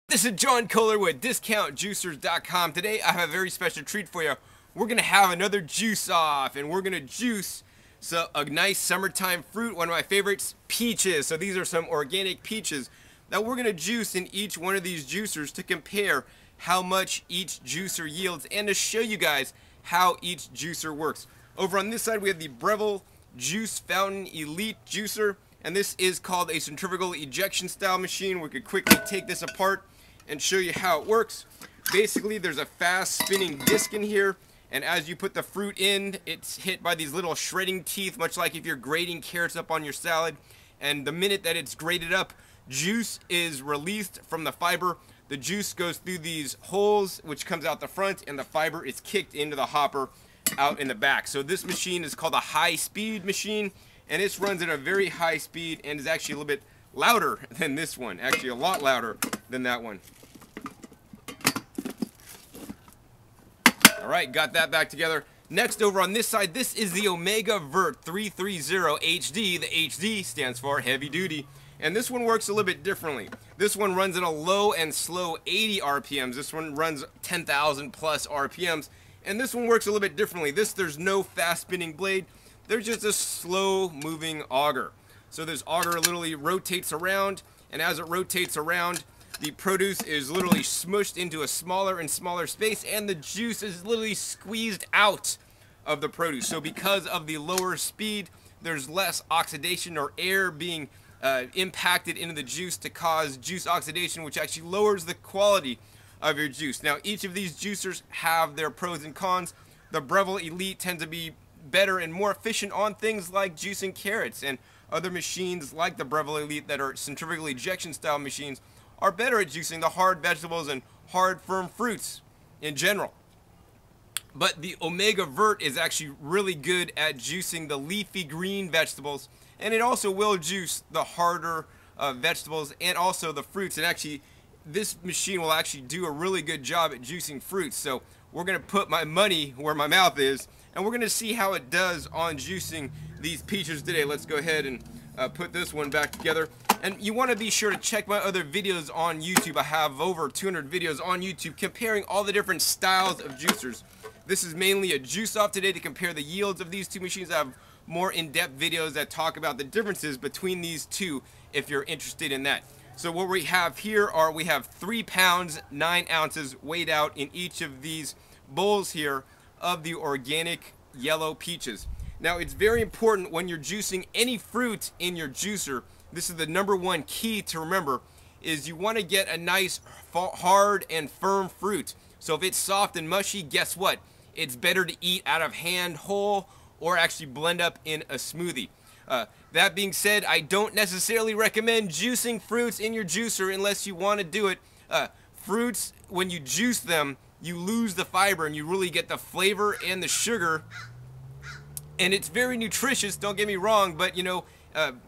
This is John Kohler with DiscountJuicers.com. Today I have a very special treat for you. We're going to have another juice off, and we're going to juice a nice summertime fruit, one of my favorites, peaches. So these are some organic peaches that we're going to juice in each one of these juicers to compare how much each juicer yields and to show you guys how each juicer works. Over on this side we have the Breville Juice Fountain Elite Juicer, and this is called a centrifugal ejection style machine. We could quickly take this apart and show you how it works. Basically, there's a fast spinning disc in here, and as you put the fruit in, it's hit by these little shredding teeth, much like if you're grating carrots up on your salad. And the minute that it's grated up, juice is released from the fiber. The juice goes through these holes, which comes out the front, and the fiber is kicked into the hopper out in the back. So this machine is called a high-speed machine, and it runs at a very high speed and is actually a little bit louder than this one. Actually, a lot louder than that one. Alright, got that back together. Next, over on this side, this is the Omega Vert 330HD. The HD stands for heavy duty. And this one works a little bit differently. This one runs at a low and slow 80 RPMs. This one runs 10,000 plus RPMs. And this one works a little bit differently. There's no fast spinning blade. There's just a slow moving auger. So this auger literally rotates around, and as it rotates around, the produce is literally smushed into a smaller and smaller space, and the juice is literally squeezed out of the produce. So because of the lower speed, there's less oxidation or air being impacted into the juice to cause juice oxidation, which actually lowers the quality of your juice. Now, each of these juicers have their pros and cons. The Breville Elite tends to be better and more efficient on things like juicing carrots, and other machines like the Breville Elite that are centrifugal ejection style machines are better at juicing the hard vegetables and hard firm fruits in general. But the Omega Vert is actually really good at juicing the leafy green vegetables, and it also will juice the harder vegetables and also the fruits. And actually this machine will actually do a really good job at juicing fruits. So we're going to put my money where my mouth is, and we're going to see how it does on juicing these peaches today. Let's go ahead and put this one back together. And you want to be sure to check my other videos on YouTube. I have over 200 videos on YouTube comparing all the different styles of juicers. This is mainly a juice off today to compare the yields of these two machines. I have more in-depth videos that talk about the differences between these two if you're interested in that. So what we have here are, we have 3 pounds, 9 ounces weighed out in each of these bowls here of the organic yellow peaches. Now, it's very important when you're juicing any fruit in your juicer, this is the #1 key to remember, is you want to get a nice hard and firm fruit. So if it's soft and mushy, guess what? It's better to eat out of hand whole or actually blend up in a smoothie. That being said, I don't necessarily recommend juicing fruits in your juicer unless you want to do it. Fruits, when you juice them, you lose the fiber and you really get the flavor and the sugar. And it's very nutritious, don't get me wrong, but you know,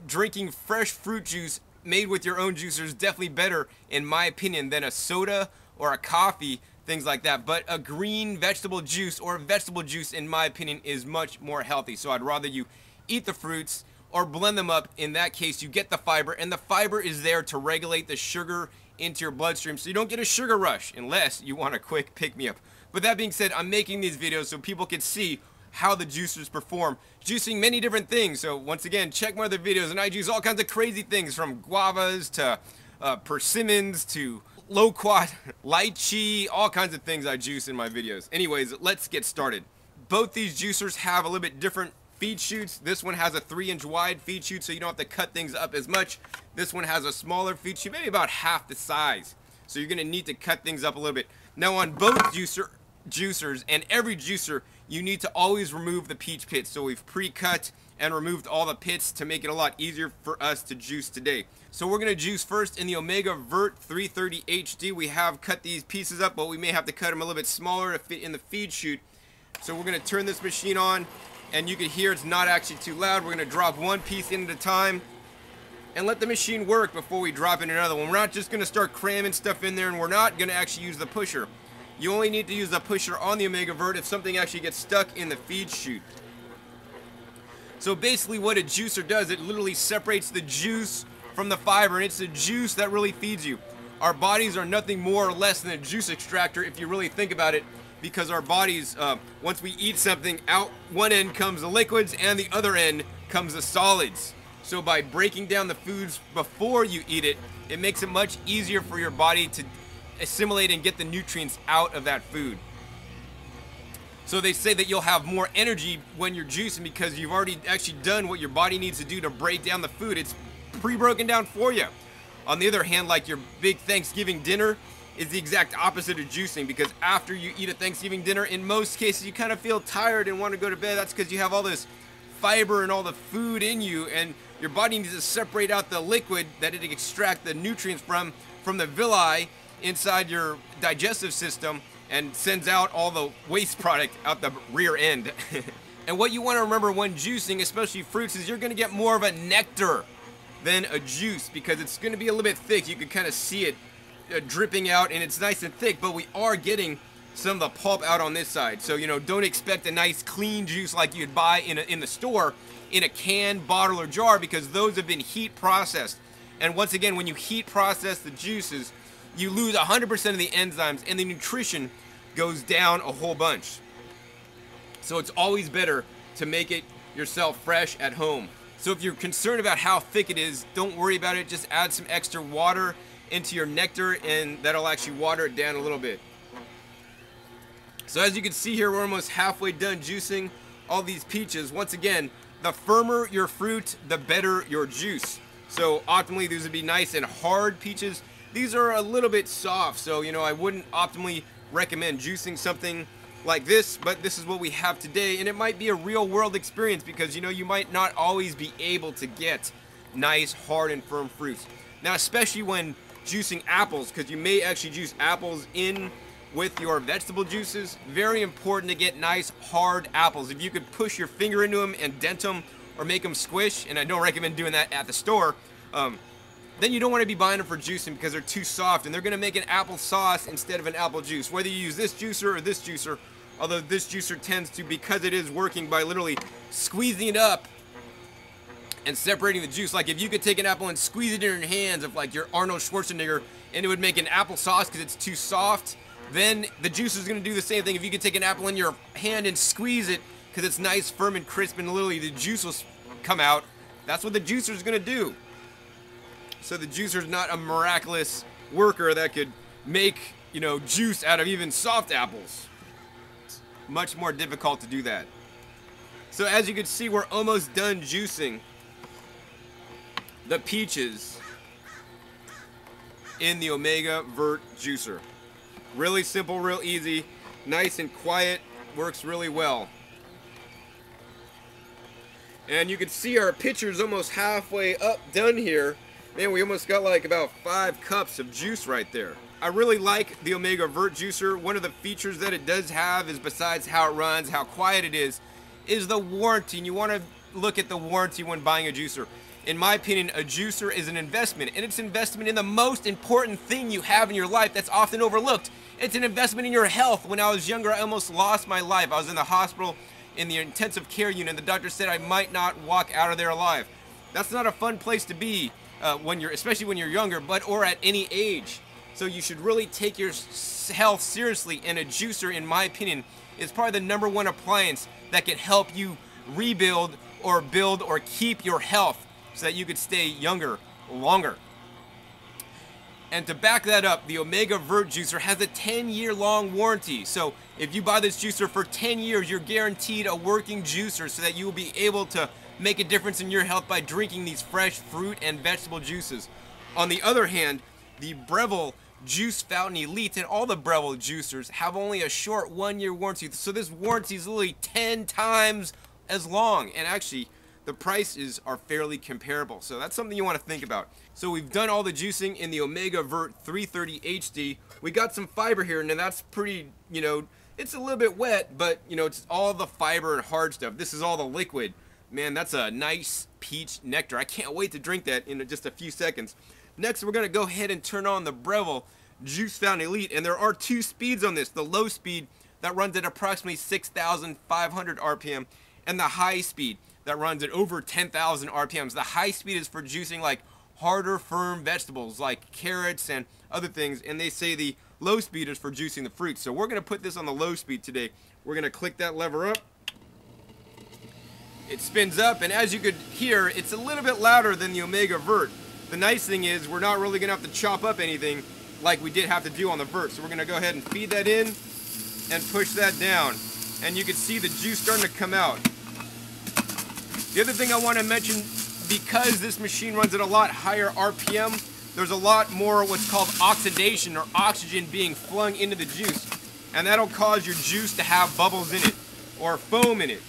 drinking fresh fruit juice made with your own juicer is definitely better, in my opinion, than a soda or a coffee, things like that. But a green vegetable juice or vegetable juice, in my opinion, is much more healthy. So I'd rather you eat the fruits or blend them up. In that case, you get the fiber, and the fiber is there to regulate the sugar into your bloodstream so you don't get a sugar rush unless you want a quick pick-me-up. But that being said, I'm making these videos so people can see how the juicers perform, juicing many different things. So once again, check my other videos, and I juice all kinds of crazy things, from guavas to persimmons to loquat, lychee, all kinds of things I juice in my videos. Anyways, let's get started. Both these juicers have a little bit different feed chutes. This one has a 3-inch wide feed chute, so you don't have to cut things up as much. This one has a smaller feed chute, maybe about half the size. So you're going to need to cut things up a little bit. Now on both juicers and every juicer, you need to always remove the peach pits. So we've pre-cut and removed all the pits to make it a lot easier for us to juice today. So we're going to juice first in the Omega Vert 330HD. We have cut these pieces up, but we may have to cut them a little bit smaller to fit in the feed chute. So we're going to turn this machine on, and you can hear it's not actually too loud. We're going to drop one piece in at a time and let the machine work before we drop in another one. We're not just going to start cramming stuff in there, and we're not going to actually use the pusher. You only need to use the pusher on the Omega Vert if something actually gets stuck in the feed chute. So basically what a juicer does, it literally separates the juice from the fiber, and it's the juice that really feeds you. Our bodies are nothing more or less than a juice extractor if you really think about it, because our bodies, once we eat something, out one end comes the liquids and the other end comes the solids. So by breaking down the foods before you eat it, it makes it much easier for your body to assimilate and get the nutrients out of that food. So they say that you'll have more energy when you're juicing because you've already actually done what your body needs to do to break down the food. It's pre-broken down for you. On the other hand, like your big Thanksgiving dinner is the exact opposite of juicing, because after you eat a Thanksgiving dinner, in most cases you kind of feel tired and want to go to bed. That's because you have all this fiber and all the food in you, and your body needs to separate out the liquid that it extract the nutrients from the villi inside your digestive system, and sends out all the waste product out the rear end. And what you want to remember when juicing, especially fruits, is you're going to get more of a nectar than a juice, because it's going to be a little bit thick. You can kind of see it dripping out, and it's nice and thick, but we are getting some of the pulp out on this side. So, you know, don't expect a nice clean juice like you'd buy in the store in a can, bottle, or jar, because those have been heat processed. And once again, when you heat process the juices, you lose 100% of the enzymes, and the nutrition goes down a whole bunch. So it's always better to make it yourself fresh at home. So if you're concerned about how thick it is, don't worry about it. Just add some extra water into your nectar, and that'll actually water it down a little bit. So as you can see here, we're almost halfway done juicing all these peaches. Once again, the firmer your fruit, the better your juice. So optimally, these would be nice and hard peaches. These are a little bit soft, so you know, I wouldn't optimally recommend juicing something like this, but this is what we have today, and it might be a real world experience, because you know, you might not always be able to get nice, hard, and firm fruits. Now, especially when juicing apples, because you may actually juice apples in with your vegetable juices, very important to get nice, hard apples. If you could push your finger into them and dent them or make them squish, and I don't recommend doing that at the store, then you don't want to be buying them for juicing, because they're too soft and they're going to make an apple sauce instead of an apple juice. Whether you use this juicer or this juicer, although this juicer tends to, because it is working by literally squeezing it up and separating the juice. Like if you could take an apple and squeeze it in your hands, of like your Arnold Schwarzenegger, and it would make an apple sauce because it's too soft, then the juice is going to do the same thing. If you could take an apple in your hand and squeeze it because it's nice, firm, and crisp, and literally the juice will come out, that's what the juicer is going to do. So the juicer is not a miraculous worker that could make, you know, juice out of even soft apples. It's much more difficult to do that. So as you can see, we're almost done juicing the peaches in the Omega Vert juicer. Really simple, real easy, nice and quiet, works really well. And you can see our pitcher's almost halfway up done here. Man, we almost got like about 5 cups of juice right there. I really like the Omega Vert juicer. One of the features that it does have is, besides how it runs, how quiet it is the warranty. And you want to look at the warranty when buying a juicer. In my opinion, a juicer is an investment, and it's an investment in the most important thing you have in your life that's often overlooked. It's an investment in your health. When I was younger, I almost lost my life. I was in the hospital in the intensive care unit, and the doctor said I might not walk out of there alive. That's not a fun place to be especially when you're younger, or at any age. So you should really take your health seriously, and a juicer, in my opinion, is probably the #1 appliance that can help you rebuild or build or keep your health so that you could stay younger longer. And to back that up, the Omega Vert juicer has a 10-year long warranty. So if you buy this juicer for 10 years, you're guaranteed a working juicer so that you will be able to make a difference in your health by drinking these fresh fruit and vegetable juices. On the other hand, the Breville Juice Fountain Elite and all the Breville juicers have only a short 1-year warranty. So this warranty is literally 10 times as long. And actually, the prices are fairly comparable. So that's something you want to think about. So we've done all the juicing in the Omega Vert 330 HD. We got some fiber here, and that's pretty, you know, it's a little bit wet, but you know, it's all the fiber and hard stuff. This is all the liquid. Man, that's a nice peach nectar. I can't wait to drink that in just a few seconds. Next, we're going to go ahead and turn on the Breville Juice Fountain Elite, and there are 2 speeds on this. The low speed that runs at approximately 6,500 RPM, and the high speed that runs at over 10,000 RPMs. The high speed is for juicing like harder, firm vegetables like carrots and other things, and they say the low speed is for juicing the fruit. So we're going to put this on the low speed today. We're going to click that lever up. It spins up, and as you could hear, it's a little bit louder than the Omega Vert. The nice thing is we're not really going to have to chop up anything like we did have to do on the Vert. So we're going to go ahead and feed that in and push that down. And you can see the juice starting to come out. The other thing I want to mention, because this machine runs at a lot higher RPM, there's a lot more what's called oxidation, or oxygen being flung into the juice. And that'll cause your juice to have bubbles in it, or foam in it.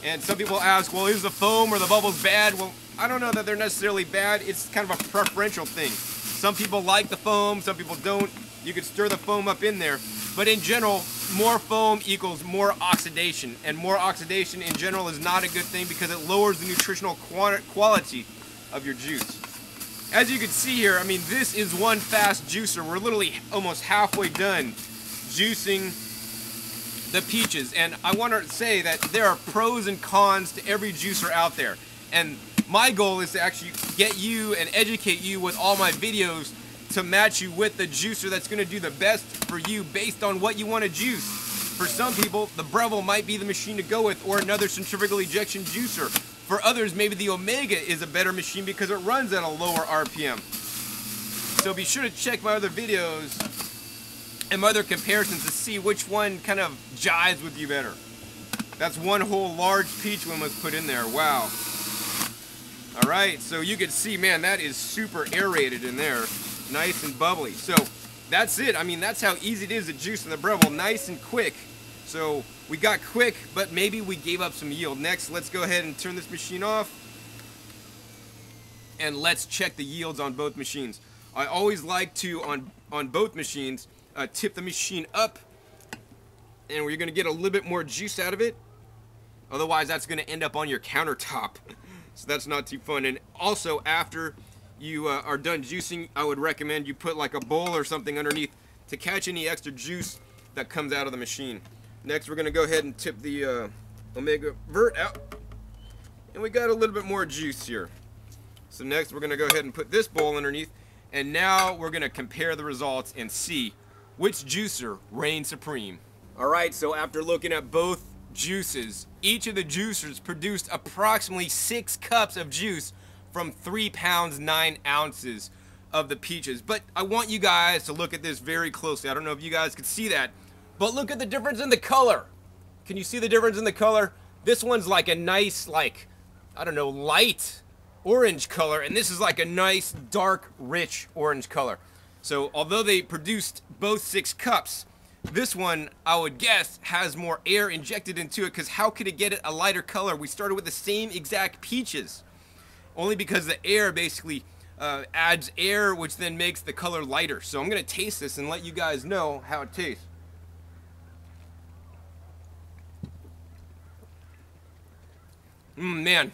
And some people ask, well, is the foam or the bubbles bad? Well, I don't know that they're necessarily bad. It's kind of a preferential thing. Some people like the foam, some people don't. You could stir the foam up in there. But in general, more foam equals more oxidation. And more oxidation in general is not a good thing because it lowers the nutritional quality of your juice. As you can see here, I mean, this is one fast juicer. We're literally almost halfway done juicing the peaches, and I want to say that there are pros and cons to every juicer out there, and my goal is to actually get you and educate you with all my videos to match you with the juicer that's going to do the best for you based on what you want to juice. For some people, the Breville might be the machine to go with, or another centrifugal ejection juicer. For others, maybe the Omega is a better machine because it runs at a lower RPM. So be sure to check my other videos and other comparisons to see which one kind of jives with you better. That's one whole large peach one was put in there. Wow. Alright, so you can see, man, that is super aerated in there. Nice and bubbly. So that's it. I mean, that's how easy it is to juice in the Breville. Nice and quick. So we got quick, but maybe we gave up some yield. Next, let's go ahead and turn this machine off. And let's check the yields on both machines. I always like to, on both machines, tip the machine up, and we're going to get a little bit more juice out of it. Otherwise, that's going to end up on your countertop. So that's not too fun. And also, after you are done juicing, I would recommend you put like a bowl or something underneath to catch any extra juice that comes out of the machine. Next, we're going to go ahead and tip the Omega Vert out. And we got a little bit more juice here. So next, we're going to go ahead and put this bowl underneath. And now we're going to compare the results and see which juicer reigns supreme. Alright, so after looking at both juices, each of the juicers produced approximately 6 cups of juice from 3 pounds 9 ounces of the peaches. But I want you guys to look at this very closely. I don't know if you guys could see that, but look at the difference in the color. Can you see the difference in the color? This one's like a nice, like, I don't know, light orange color, and this is like a nice dark rich orange color. So although they produced both 6 cups, this one, I would guess, has more air injected into it, because how could it get it a lighter color? We started with the same exact peaches, only because the air basically adds air, which then makes the color lighter. So I'm going to taste this and let you guys know how it tastes. Man.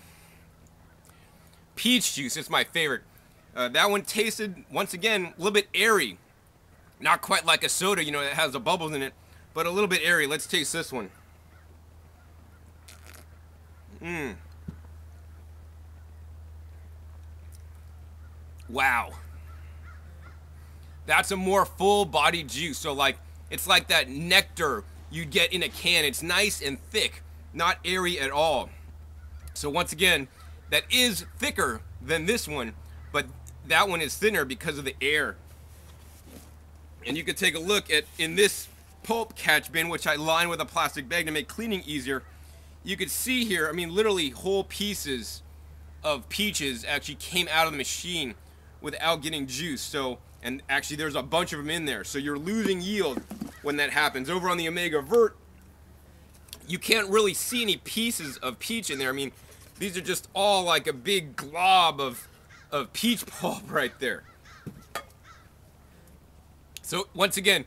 Peach juice is my favorite. That one tasted, once again, a little bit airy. Not quite like a soda, you know, that has the bubbles in it, but a little bit airy. Let's taste this one. Wow. That's a more full-bodied juice. So, like, it's like that nectar you get in a can. It's nice and thick, not airy at all. So, once again, that is thicker than this one, but that one is thinner because of the air. And you can take a look at, in this pulp catch bin, which I line with a plastic bag to make cleaning easier, you could see here, I mean, literally whole pieces of peaches actually came out of the machine without getting juice. So, and actually there's a bunch of them in there. So you're losing yield when that happens. Over on the Omega Vert, you can't really see any pieces of peach in there. I mean, these are just all like a big glob of peach pulp right there. So once again,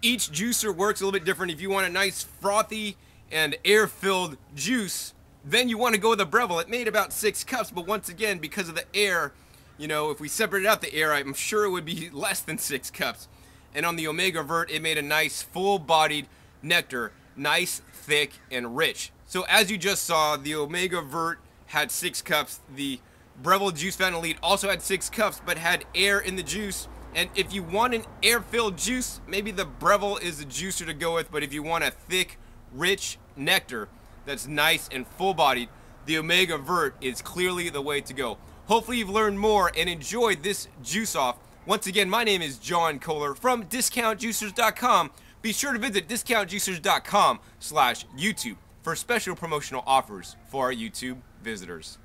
each juicer works a little bit different. If you want a nice frothy and air-filled juice, then you want to go with a Breville. It made about 6 cups, but once again, because of the air, you know, if we separated out the air, I'm sure it would be less than 6 cups. And on the Omega Vert, it made a nice full-bodied nectar, nice, thick, and rich. So as you just saw, the Omega Vert had 6 cups. The Breville Juice Fountain Elite also had 6 cups, but had air in the juice, And if you want an air-filled juice, maybe the Breville is the juicer to go with, but if you want a thick, rich nectar that's nice and full-bodied, the Omega Vert is clearly the way to go. Hopefully you've learned more and enjoyed this juice off. Once again, my name is John Kohler from DiscountJuicers.com. Be sure to visit DiscountJuicers.com/YouTube for special promotional offers for our YouTube visitors.